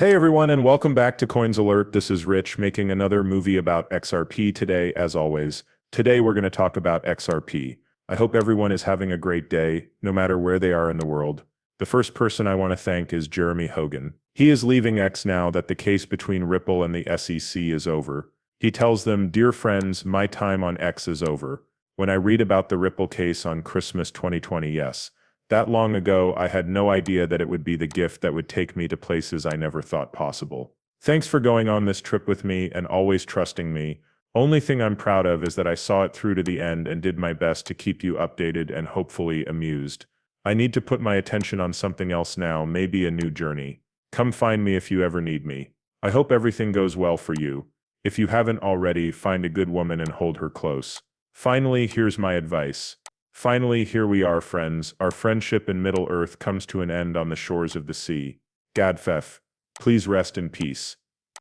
Hey everyone, and welcome back to Coins Alert. This is Rich making another movie about XRP today, as always. Today we're going to talk about XRP. I hope everyone is having a great day, no matter where they are in the world. The first person I want to thank is Jeremy Hogan. He is leaving X now that the case between Ripple and the SEC is over. He tells them, "Dear friends, my time on X is over. When I read about the Ripple case on Christmas 2020, yes. That long ago, I had no idea that it would be the gift that would take me to places I never thought possible. Thanks for going on this trip with me and always trusting me. Only thing I'm proud of is that I saw it through to the end and did my best to keep you updated and hopefully amused. I need to put my attention on something else now, maybe a new journey. Come find me if you ever need me. I hope everything goes well for you. If you haven't already, find a good woman and hold her close. Finally, here's my advice. Finally, here we are, friends. Our friendship in Middle-earth comes to an end on the shores of the sea. Gadfef, please rest in peace."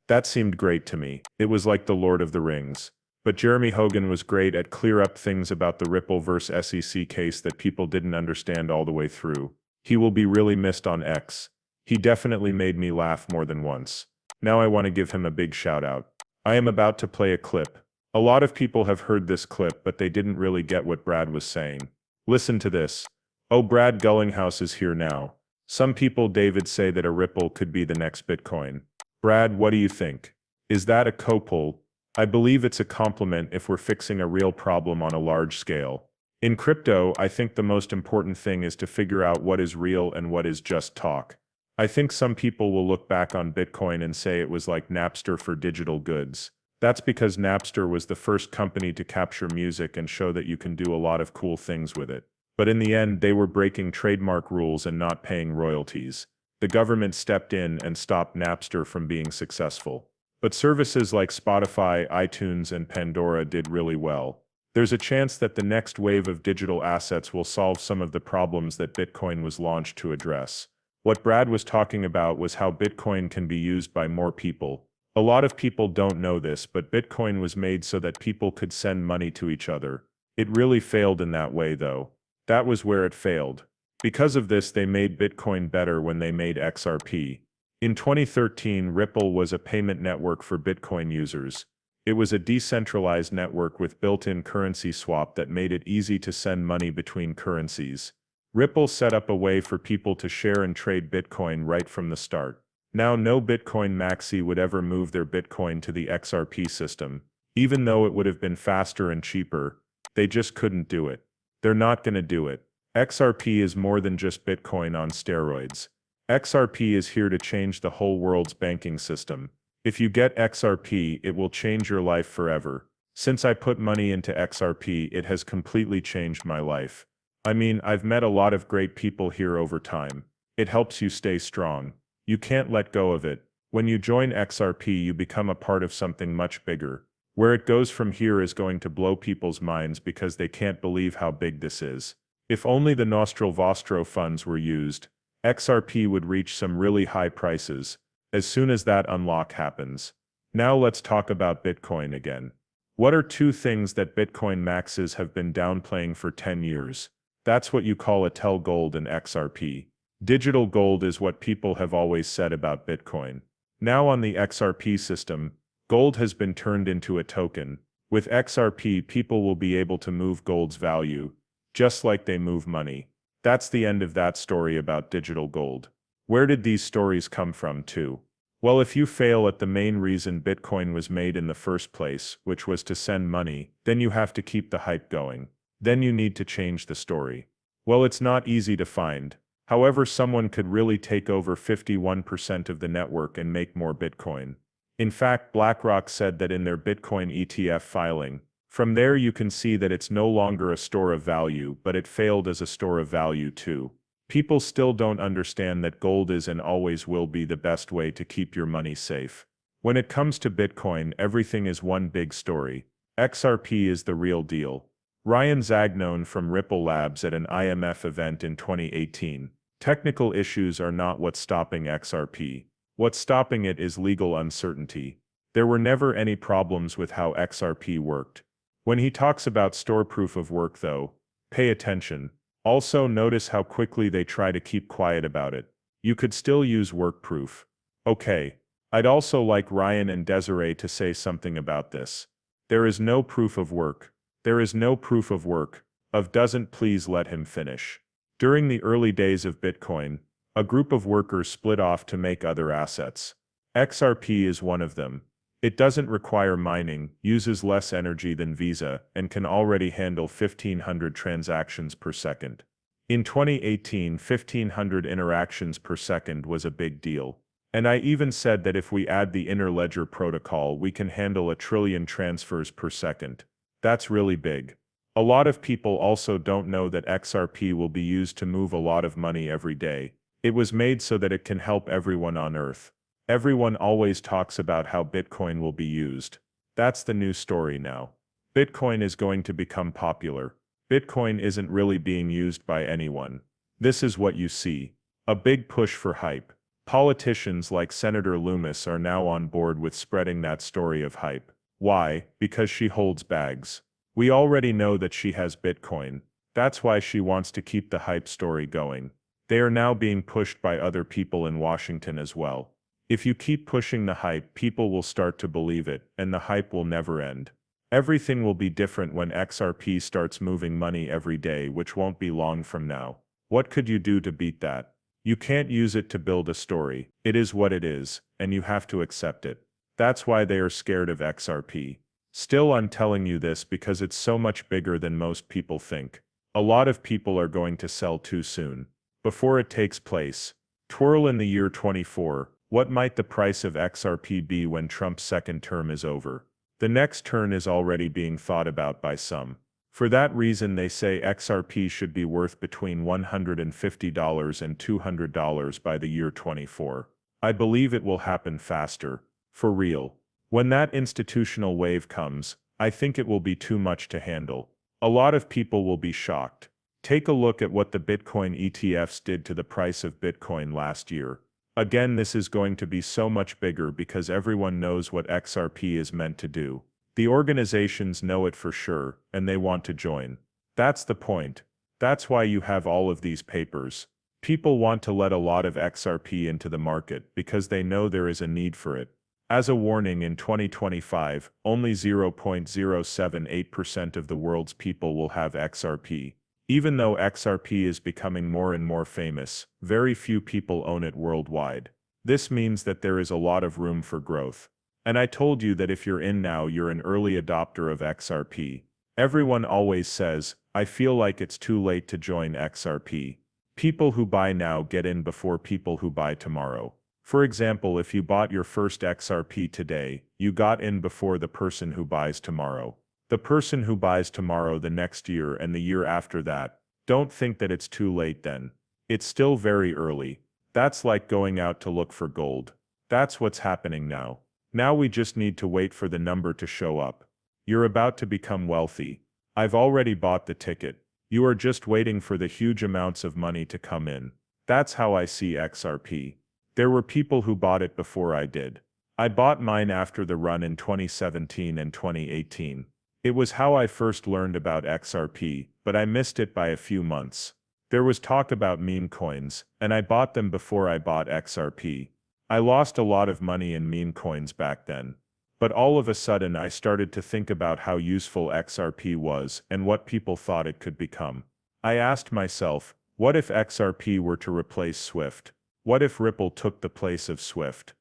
That seemed great to me. It was like the Lord of the Rings. But Jeremy Hogan was great at clear up things about the Ripple vs. SEC case that people didn't understand all the way through. He will be really missed on X. He definitely made me laugh more than once. Now I want to give him a big shout out. I am about to play a clip. A lot of people have heard this clip, but they didn't really get what Brad was saying. Listen to this. "Oh, Brad Garlinghouse is here now. Some people, David, say that a Ripple could be the next Bitcoin. Brad, what do you think? Is that a co-pull? I believe it's a compliment if we're fixing a real problem on a large scale. In crypto, I think the most important thing is to figure out what is real and what is just talk. I think some people will look back on Bitcoin and say it was like Napster for digital goods. That's because Napster was the first company to capture music and show that you can do a lot of cool things with it. But in the end, they were breaking trademark rules and not paying royalties. The government stepped in and stopped Napster from being successful. But services like Spotify, iTunes, and Pandora did really well. There's a chance that the next wave of digital assets will solve some of the problems that Bitcoin was launched to address. What Brad was talking about was how Bitcoin can be used by more people. A lot of people don't know this, but Bitcoin was made so that people could send money to each other. It really failed in that way, though. That was where it failed. Because of this, they made Bitcoin better when they made XRP. In 2013, Ripple was a payment network for Bitcoin users. It was a decentralized network with built-in currency swap that made it easy to send money between currencies. Ripple set up a way for people to share and trade Bitcoin right from the start. Now no Bitcoin maxi would ever move their Bitcoin to the XRP system. Even though it would have been faster and cheaper, they just couldn't do it. They're not gonna do it. XRP is more than just Bitcoin on steroids. XRP is here to change the whole world's banking system. If you get XRP, it will change your life forever. Since I put money into XRP, it has completely changed my life. I mean, I've met a lot of great people here over time. It helps you stay strong. You can't let go of it. When you join XRP, you become a part of something much bigger. Where it goes from here is going to blow people's minds because they can't believe how big this is. If only the Nostro Vostro funds were used, XRP would reach some really high prices, as soon as that unlock happens. Now let's talk about Bitcoin again. What are two things that Bitcoin maxes have been downplaying for 10 years? That's what you call a tell gold and XRP. Digital gold is what people have always said about Bitcoin. Now on the XRP system, gold has been turned into a token. With XRP, people will be able to move gold's value, just like they move money. That's the end of that story about digital gold. Where did these stories come from, too? Well, if you fail at the main reason Bitcoin was made in the first place, which was to send money, then you have to keep the hype going. Then you need to change the story. Well, it's not easy to find. However, someone could really take over 51% of the network and make more Bitcoin. In fact, BlackRock said that in their Bitcoin ETF filing. From there you can see that it's no longer a store of value, but it failed as a store of value too. People still don't understand that gold is and always will be the best way to keep your money safe. When it comes to Bitcoin, everything is one big story. XRP is the real deal. Ryan Zagnone from Ripple Labs at an IMF event in 2018. Technical issues are not what's stopping XRP. What's stopping it is legal uncertainty. There were never any problems with how XRP worked. When he talks about store proof of work though, pay attention. Also notice how quickly they try to keep quiet about it. You could still use work proof. Okay. I'd also like Ryan and Desiree to say something about this. There is no proof of work. There is no proof of work. Of doesn't please let him finish. During the early days of Bitcoin, a group of workers split off to make other assets. XRP is one of them. It doesn't require mining, uses less energy than Visa, and can already handle 1,500 transactions per second. In 2018, 1,500 interactions per second was a big deal. And I even said that if we add the interledger protocol, we can handle 1 trillion transfers per second. That's really big. A lot of people also don't know that XRP will be used to move a lot of money every day. It was made so that it can help everyone on Earth. Everyone always talks about how Bitcoin will be used. That's the new story now. Bitcoin is going to become popular. Bitcoin isn't really being used by anyone. This is what you see. A big push for hype. Politicians like Senator Loomis are now on board with spreading that story of hype. Why? Because she holds bags. We already know that she has Bitcoin. That's why she wants to keep the hype story going. They are now being pushed by other people in Washington as well. If you keep pushing the hype, people will start to believe it, and the hype will never end. Everything will be different when XRP starts moving money every day, which won't be long from now. What could you do to beat that? You can't use it to build a story. It is what it is, and you have to accept it. That's why they are scared of XRP. Still, I'm telling you this because it's so much bigger than most people think. A lot of people are going to sell too soon. Before it takes place, twirl in the year 24, what might the price of XRP be when Trump's second term is over? The next turn is already being thought about by some. For that reason, they say XRP should be worth between $150 and $200 by the year 24. I believe it will happen faster. For real. When that institutional wave comes, I think it will be too much to handle. A lot of people will be shocked. Take a look at what the Bitcoin ETFs did to the price of Bitcoin last year. Again, this is going to be so much bigger because everyone knows what XRP is meant to do. The organizations know it for sure, and they want to join. That's the point. That's why you have all of these papers. People want to let a lot of XRP into the market because they know there is a need for it. As a warning, in 2025, only 0.078% of the world's people will have XRP. Even though XRP is becoming more and more famous, very few people own it worldwide. This means that there is a lot of room for growth. And I told you that if you're in now, you're an early adopter of XRP. Everyone always says, I feel like it's too late to join XRP. People who buy now get in before people who buy tomorrow. For example, if you bought your first XRP today, you got in before the person who buys tomorrow. The person who buys tomorrow, the next year, and the year after that. Don't think that it's too late then. It's still very early. That's like going out to look for gold. That's what's happening now. Now we just need to wait for the number to show up. You're about to become wealthy. I've already bought the ticket. You are just waiting for the huge amounts of money to come in. That's how I see XRP. There were people who bought it before I did. I bought mine after the run in 2017 and 2018. It was how I first learned about XRP, but I missed it by a few months. There was talk about meme coins, and I bought them before I bought XRP. I lost a lot of money in meme coins back then. But all of a sudden I started to think about how useful XRP was and what people thought it could become. I asked myself, what if XRP were to replace Swift? What if Ripple took the place of Swift?